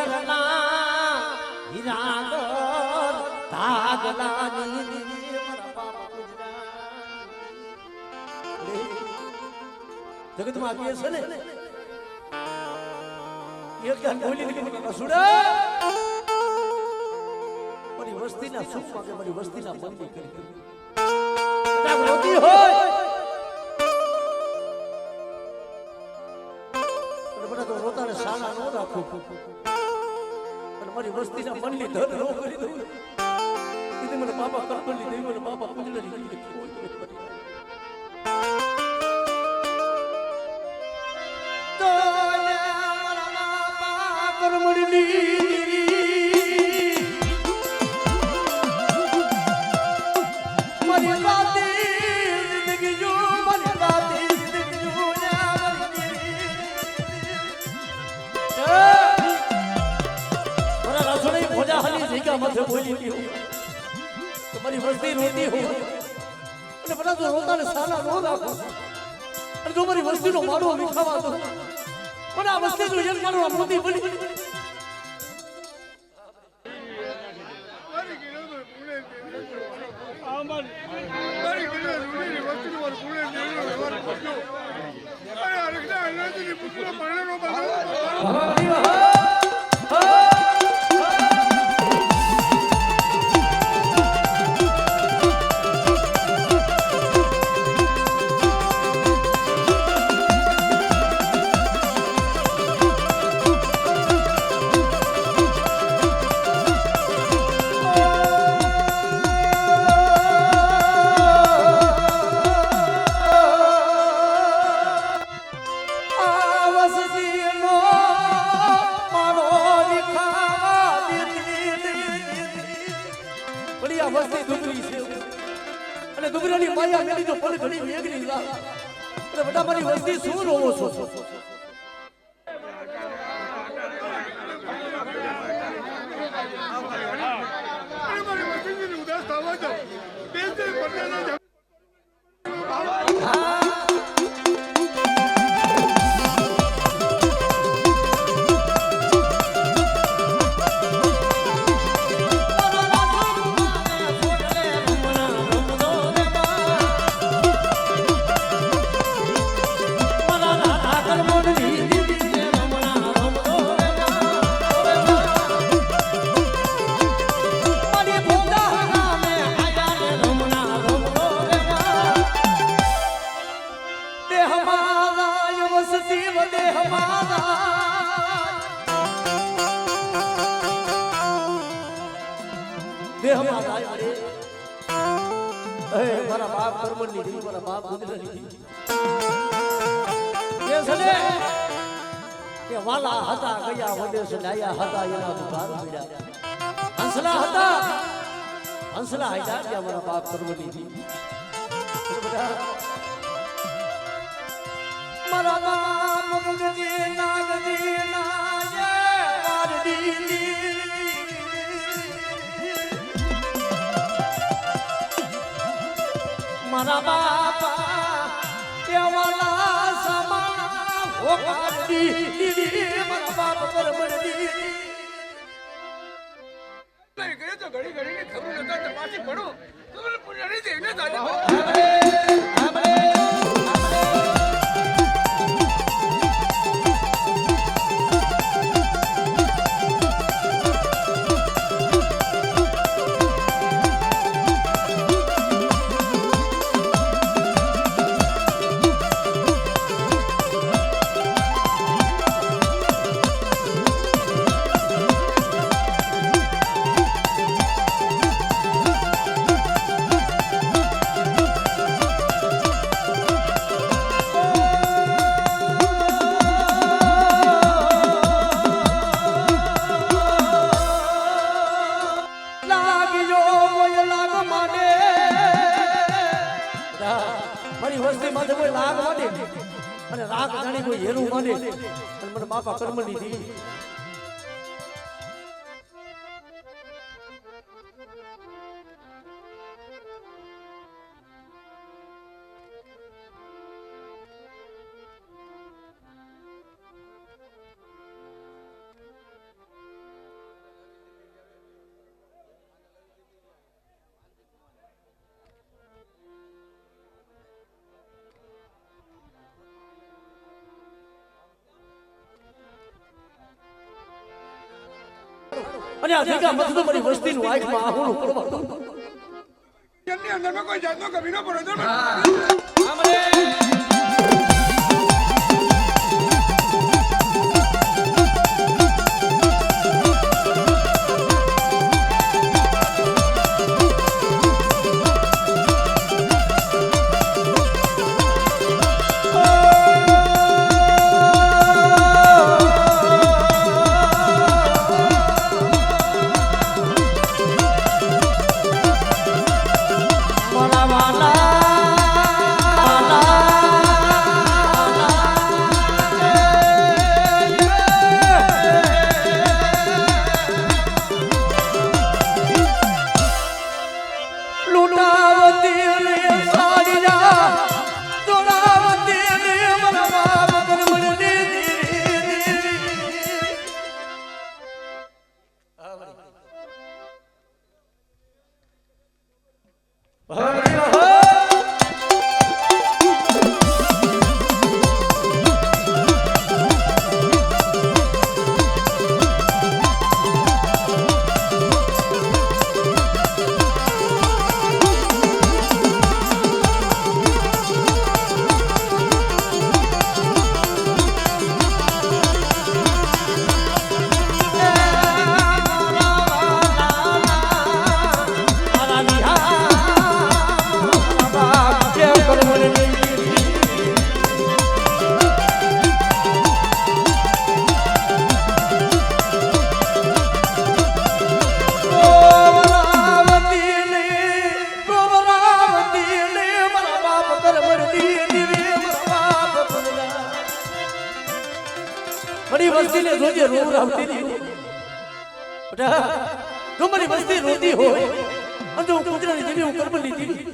ઘરના હીરાગર ધાગલાની જગતમાં કે છે ને એક જાન બોલી દીધી રસુડા મારી વસ્તીના સુખ માટે મારી વસ્તીના બંધી કરી કદાચ રોતી હોય અને બધા તો રોતાને સાના ન રાખો અને મારી વસ્તીના મનની ધન નો કરી દઉં કીધું મને બાપા કરબલી દેવી મને બાપા કુંજલની કીધી તમારી વસ્તી રોતી હોય અને બધા તો રોતાને સાલા નો રાખો અને જો મારી વસ્તીનો માળો વિખાવા દો પણ આ વસ્તી જો એક માળો મોતી બની વસ્તી શું રોવો છો ઉદાસ થવા દો મારા બાપ કર્મની દી મારા બાપ ગુજરની કે સને કે વાલા હતા ગયા વદેશ લાયા હતા એના દુકાર પીડા હંસલા હતા હંસલા હતા કે મારા બાપ કર્મની દી મારા બાપ ગુજરી નાગદી નાજે વારડી મારા બાપા કેવાલા સમા હોકાડી દીદી મારા બાપ પરમડી નહીં ગયો તો ઘડી ઘડી ની ખબર નતા તપાસી પડો તો પુણ્યની દેને દાદા અને રાગ જાણી કોઈ હેરું માને અને મને બાપા કર્મની દી અને આ જગ્યા મત મારી વસ્તીનું આંખમાં આહુડું પડવા દો. એમની અંદરમાં કોઈ જાતનો કમી ન પડે તો મારી વસ્તીને જોજે રોવ રાવતી ની બેટા જો મારી વસ્તી રોતી હોય અને હું કુતરાની જેવી હું કરબલી દીધી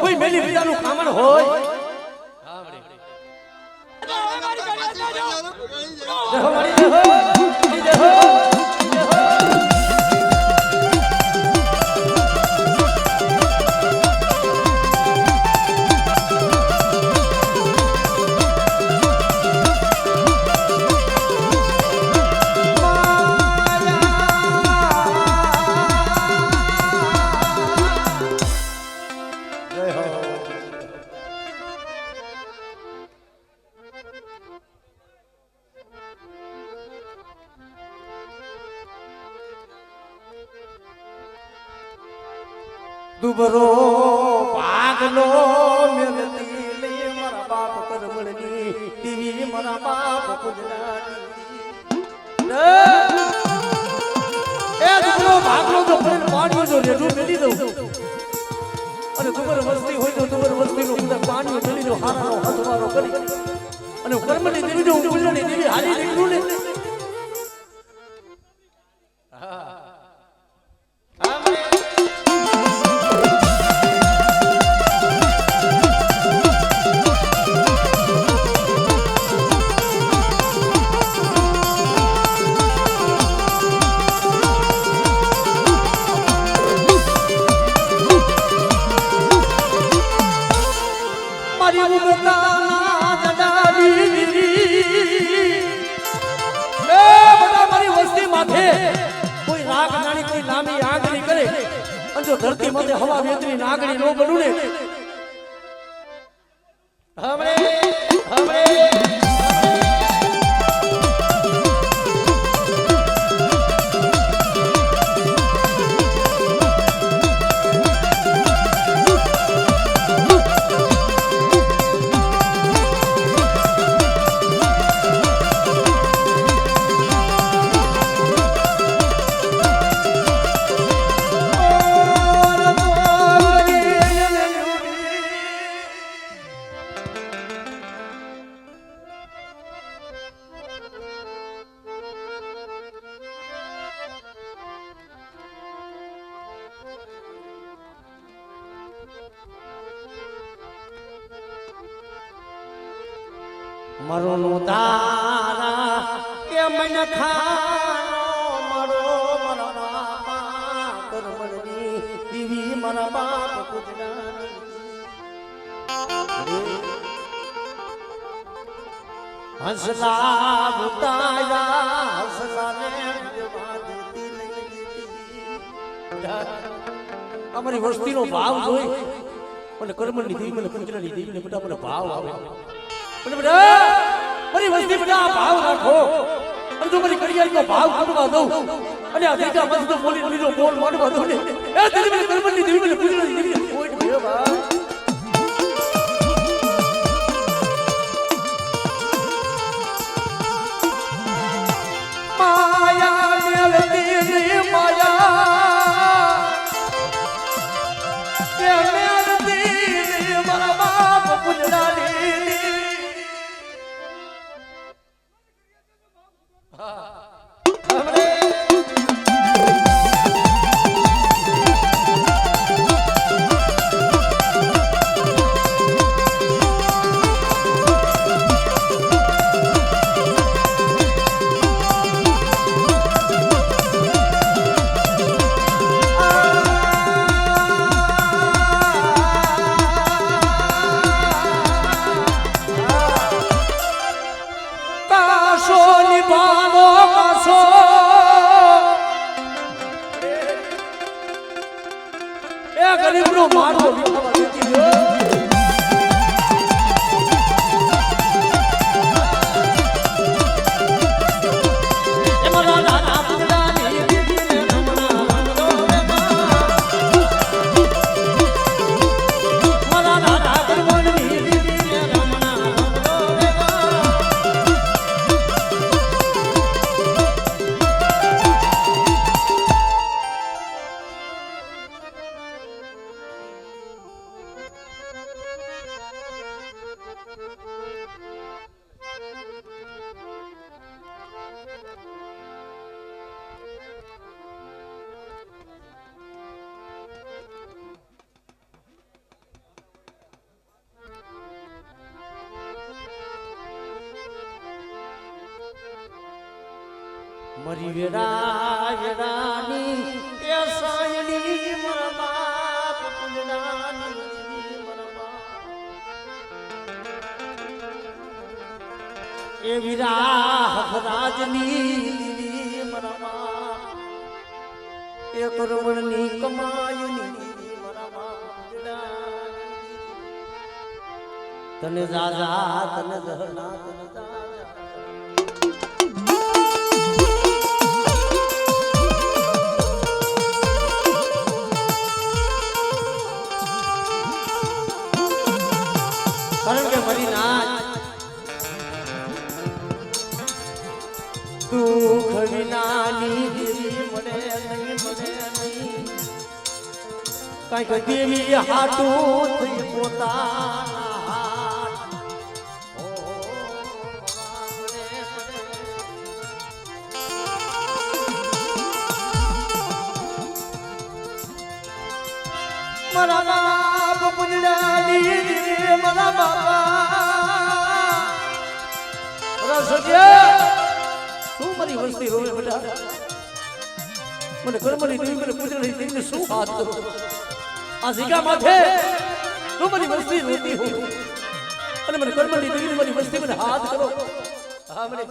કોઈ મેલી વિદાનું કામણ હોય દુબરો ભાગલો મેલતી લે મારા બાપ કરમણની ટીવી મારા બાપ પૂજનાની એ દુબરો ભાગલો તો ફરીને પાણી જો રેડું મેલી દઉં અને દુબર વસ્તી હોય તો દુબર વસ્તીનો અંદર પાણી મેલી દઉં હારાનો હાથવારો કરી અને કરમણની દેવી જો પૂજનાની દેવી હારી નીકળું ને મારી ઉગતાના જડાની એ બધા મારી વસ્તી માથે કોઈ રાગ નાની કોઈ નામી આંગળી કરે અને જો ધરતી માથે હવા વેતરી નાગણી નો બનું ને હમણે મરો નો તારા કે મન ખાનો મરો મરા બાપા કરમણની દીવી મરા બાપ કુજરાની હસલા બુતાયા હસલા ને જવાદતી નહીં અમારી વસ્તીનો ભાવ જોઈ અને કરમણની દીવી મને કુજરાની દીવીને બધા મને ભાવ આવે મારી વસ્તી બધા ભાવ રાખો અને જો મારી કરિયાનો ભાવ કરવા દઉં અને આ દીકા મસ્ત બોલી લીધો બોલ માંડવા દઉં ને એ તેની મને કરમણની દેવી મને પૂજવાની દેવી કોઈ ભે ભાઈ માયા મેલતી રે માયા કે મેલતી રે મારા બાપ પૂજવાની ગરીબનો મારો વિખાવા દેતી મરી વેરાની એ સાયણી મારા બાપ પૂજનાની મારા બાપ એ વિરાહ રાજની મારા બાપ એ કરમણની કમાયની મારા બાપ તને જાજા તને જહના તને જાજા કારણ કે મારી નાચ દુઃખ વિનાની મળે નહીં કાંઈક દેવી હાટું થઈ પોતાના મારા બાપ પૂજનાની મારા બાપા તું મારી વસ્તી રોવે બેટા મને કર્મની દેવી મને પૂજનાની દેવીને શું વાત કરું આ ઝીગા માથે તું મારી વસ્તી રોતી હો અને મને કર્મની દીકરી મારી વસ્તી મને હાથ કરો. હા મને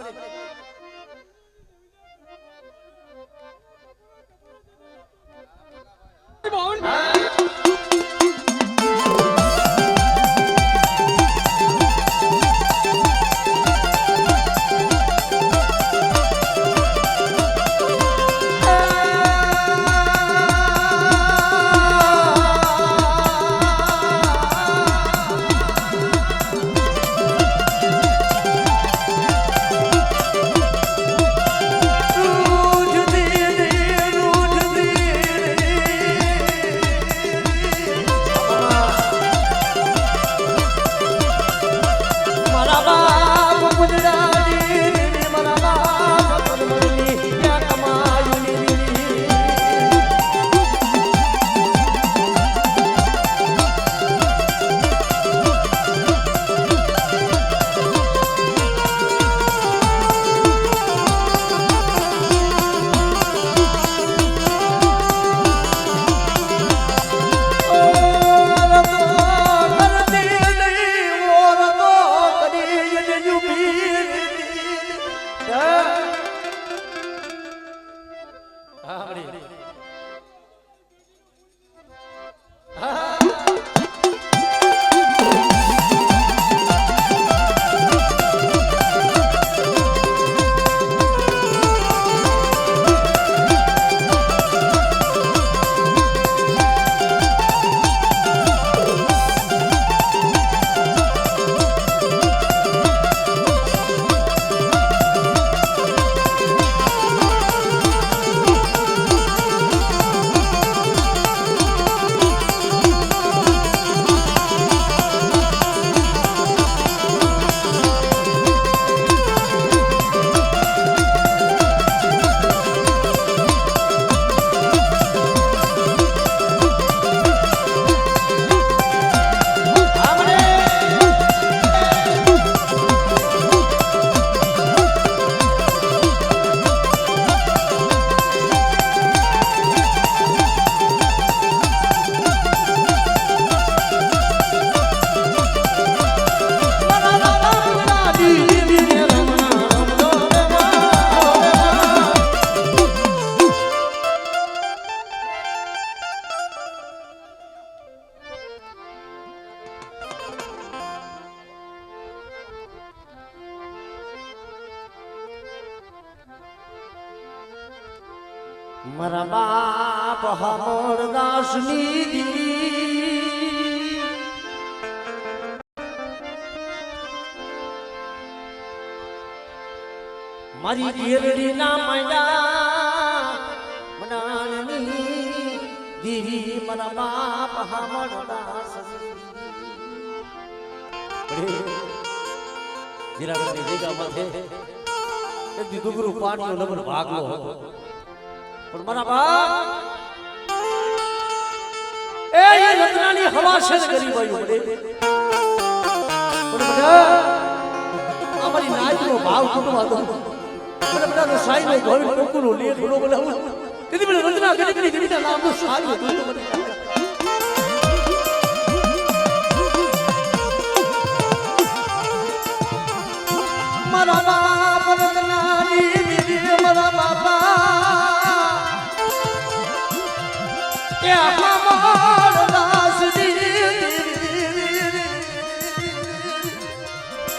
મારા બાપ હમરદાસની દીકરી મારી ઘેરડી ના માયા મનાણની દીવી મારા બાપ હમરદાસની જીરાગઢની જગ્યામાં છે એક દીકરો પાણીનો નંબર ભાગલો હતો પણ મારા બાપ એ રત્નાની હવા છે કરી વાયું પડે પણ બધા અમારી નાચનો ભાવ કુટવા દો મને બધાનો સાઈનો ભવિ ટોકુનો લેખ નો બનાવું તેથી મને રત્ના ગરીબની ગરીબના નામનો સાઈનો મને મારા બાપ રત્નાની દીદી મારા બાપા એ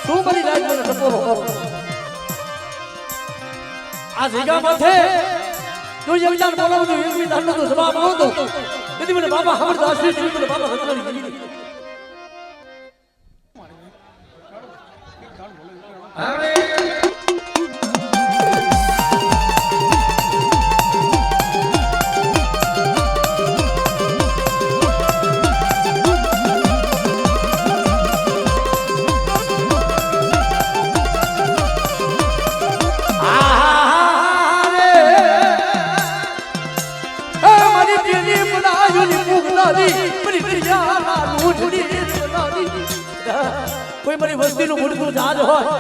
શું કરી જાય મને ટપોરો આ જગ્યામાં છે જો એક વિધાન બોલાવું છું એક વિધાનનો તો જવાબ આવો તો તેથી મને બાબા હમરદાસ મને બાબા રત્નાની દીદી કોઈ મારી વસ્તીનું મૂળતું જાજ હોય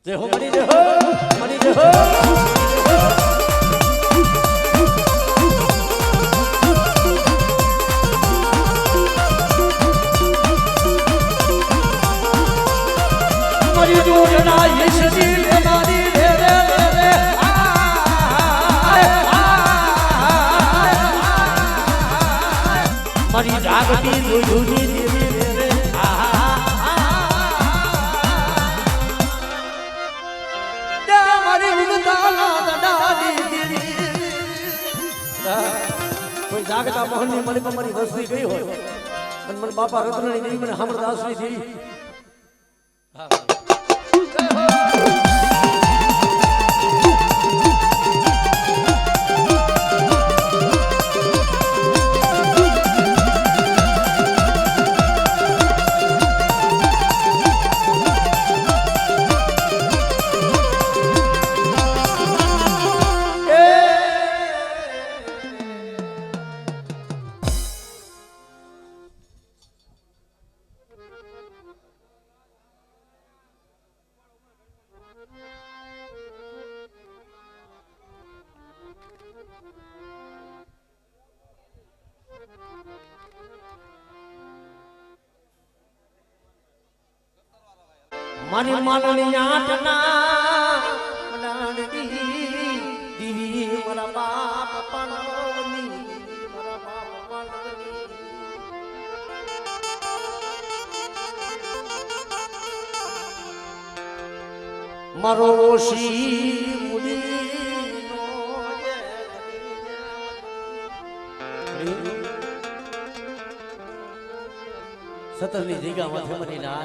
જય હો મરી જય હો મરી જય હો મારી જાગતી જોજુની દેવી રે મારી ઉગતાના દડાની દેવી કોઈ જાગતા મોહનની મને મારી વસ્તી ગઈ હોય અને મને બાપા રત્નની દેવી મને હમરદાસની દેવી મારી માનની આટના દીવી મારા બાપ પાનની મારા બાપ પાનની મારો ઓશી મુડીનો સતરની જગ્યામાં થમની ના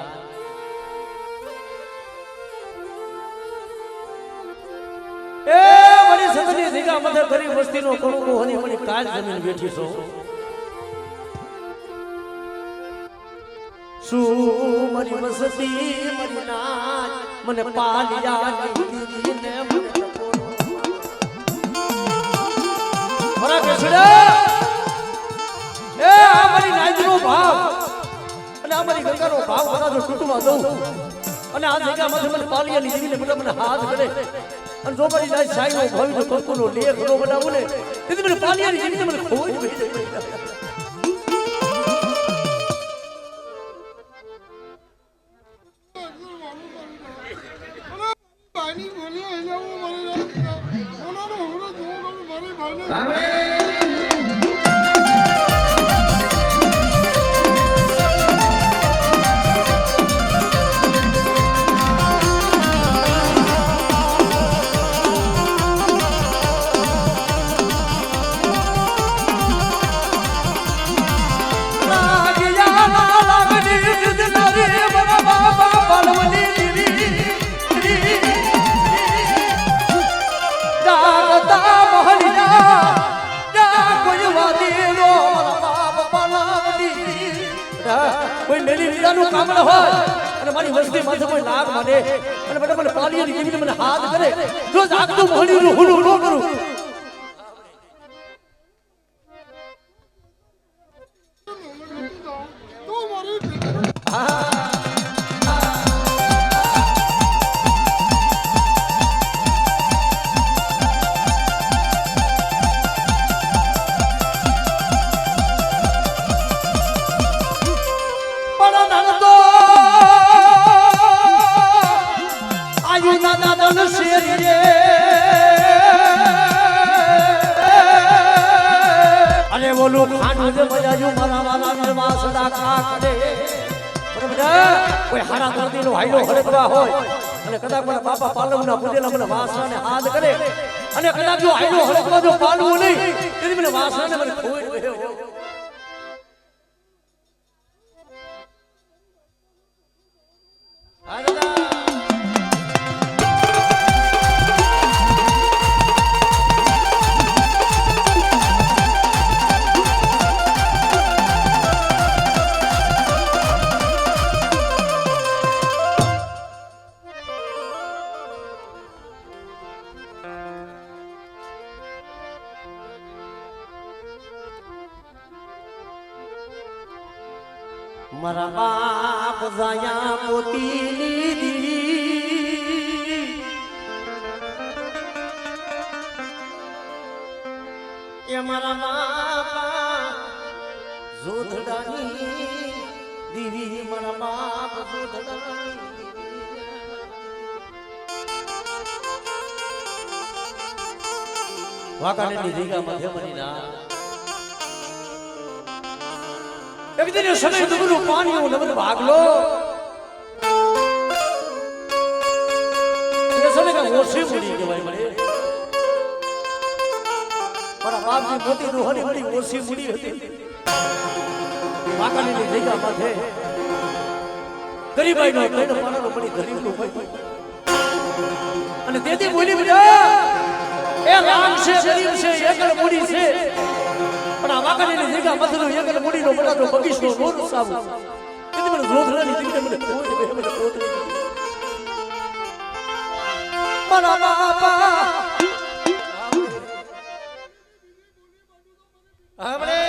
સતની જગ્યા મધર ગરીબ વસ્તીનો કણુકો હની મની કાલ જમીન બેઠી છો શું મારી વસતી મારી નાચ મને પાલિયા દીદીને મને મારા બેસડા એ આ મારી નાચનો ભાવ અને આ મારી ગંગાનો ભાવ બધા જો ટૂટવા દઉં અને આ જગ્યામાં મને પાલિયાની દીદીને મને હાથ કરે અને જો મારી જાય સાઈનો ભવિનો કંકુનો લેખ નો બનાવું ને તેથી મને પાલિયાની જીવીને મને ખોઈ બેઠી પાણી બોલ્યો એટલે હું મારી ઓનાનો હોરો જોવાનો મારી ભાઈને કોઈ મેલી વીરાનું કામ ન હોય અને મારી વસ્તી માથે કોઈ લાગ માંડે અને મને મને પાલિયાની જીવીને મને હાથ કરે જો જાગતું મોહણીનું હુલું ન કરું તો મારી અરે બોલું ખાનું જે મજાજુ મારા વાલા વાસડા ખા કરે બરાબર કોઈ હારા દર્દીનો હાઈલો હરકવા હોય અને કદાચ મને બાપા પાલવના પૂજેલા મને વાસણાને હાથ કરે અને કદાચ જો હાઈલો હરકવા જો પાલવું નહીં તેથી મને વાસણાને મને ખોઈ ગયો મારા બાપ જાયા મોતીની દીવી એ મારા બાપા જોધડાની દીવી મારા બાપ જોધડાની વાકાનેની જગ્યામાં છે મની ના એક દિન સમય દુબરું પાણી નમન ભાગલો એ સમય કા ઓછી મળી કહેવાય મને મારા બાપની મોતી રોહની મળી ઓછી મળી હતી વાકાની જગ્યા માથે ગરીબાઈ નો કઈનો પાણાનો પડી ગરીબ નો ભાઈ અને તેથી બોલી બીજા એ રામ છે ગરીબ છે એકલ મૂડી છે પણ આ વાકાની જગ્યા મથનો એકલ મૂડીનો બડાનો બગીચનો રોડ સાબુ તેથી મને રોધરાની દીકરી મને કોઈ બે મને રોધરી મારા બાપા આપણે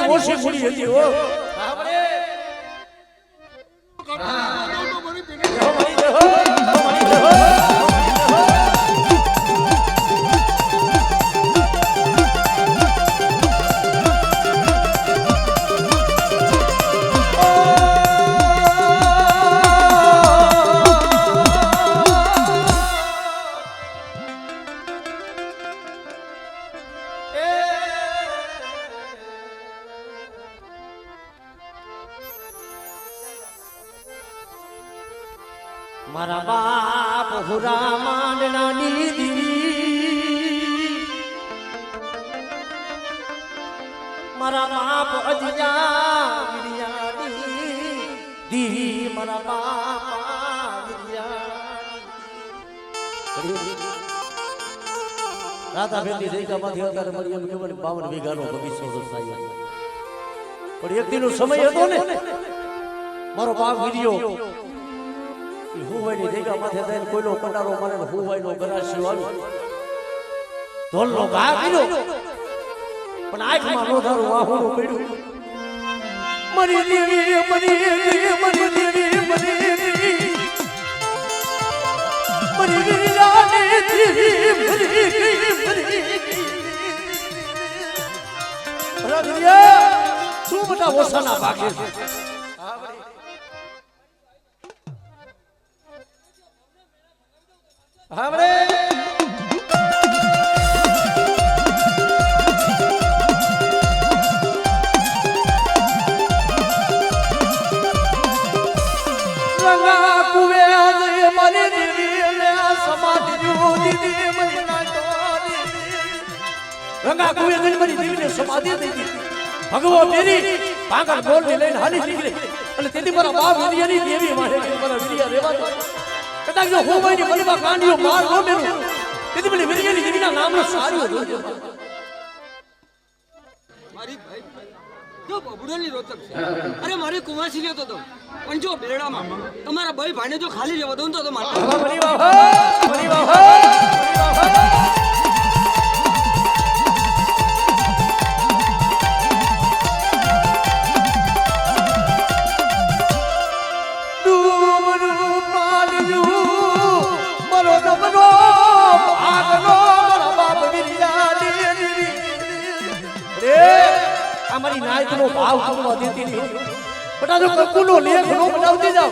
ઓછી મૂડી હતી હો આપણે મારા બાપ હુરા માંડનાની દીવી મારા બાપ અજિયા વિરિયાની દીવી મારા બાપા વિરિયાની રાતા બેટી જઈકામાંથી અત્યારે મળી એમ કેવળ 52 વીઘાનો બગીચો રચાયો પણ એક દિનનો સમય હતો ને મારો બાપ વિરિયો હુવાઈની જગ્યા માથે થઈને કોઈનો પટારો મારે હુવાઈનો ગરાશી આવ્યો ઢોલનો ઘા કર્યો પણ આંખમાં નો ધારું વાહુનું પડ્યું મરી દેવી મરી દેવી મરી દેવી મરી દેવી મરી દેવી રાને દેવી મરી દેવી મરી રગિયા શું બધા ઓસાના ભાગે છે આપણે રંગા કુવે આજે મારી દેવી લે સમાધિ દીદી મને નાટોલી રંગા કુવે આજે મારી દેવીને સમાધિ દીધી ભગવો મેરી પાગલ બોલને લઈને હાલી નીકળી અને તેથી મારા બાપ વિરિયાની દેવી મારે મારા વિરિયા રેવા કદાચ જો હું ભાઈની મનમાં કાંડીઓ માર ન મેરું તેથી મને વિરિયાની દેવીના નામનો સારું જોજો મારી ભાઈ જો બબડોની રોતક છે અરે મારે કુવાસી લેતો તો પણ જો બેરડામાં તમારા ભાઈ ભાઈને જો ખાલી રહેવા દઉં તો મારે મરી વાહ મરી વાહ અમારી નાયકનો ભાવ કરવા દેતી નહીં બટા જો કકુનો લેખ નો બનાવતી જાવ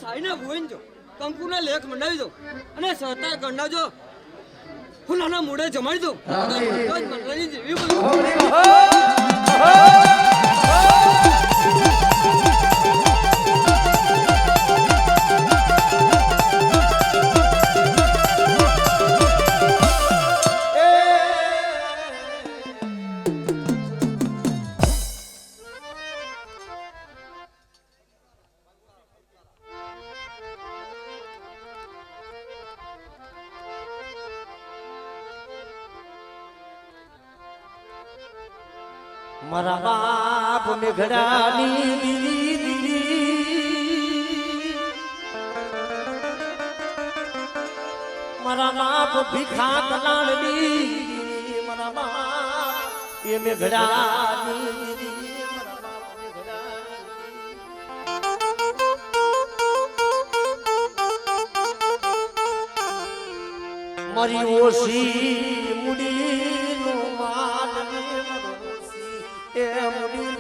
સાઈના ભોઈન જો કંકુના લેખ મંડાવી દો અને સહકાર કંડાવજો હું નાના મોઢે જમાડી દઉં બસ મંડળની જેવી બોલું મારા બાપ મેઘડાની દીદી દીદી મારા બાપ ભીખા કલાણની મારા બાપ એ મેઘડાની દીદી મારા બાપ મેઘડાની મારી ઓછી મુડીનો માલ એ મુડી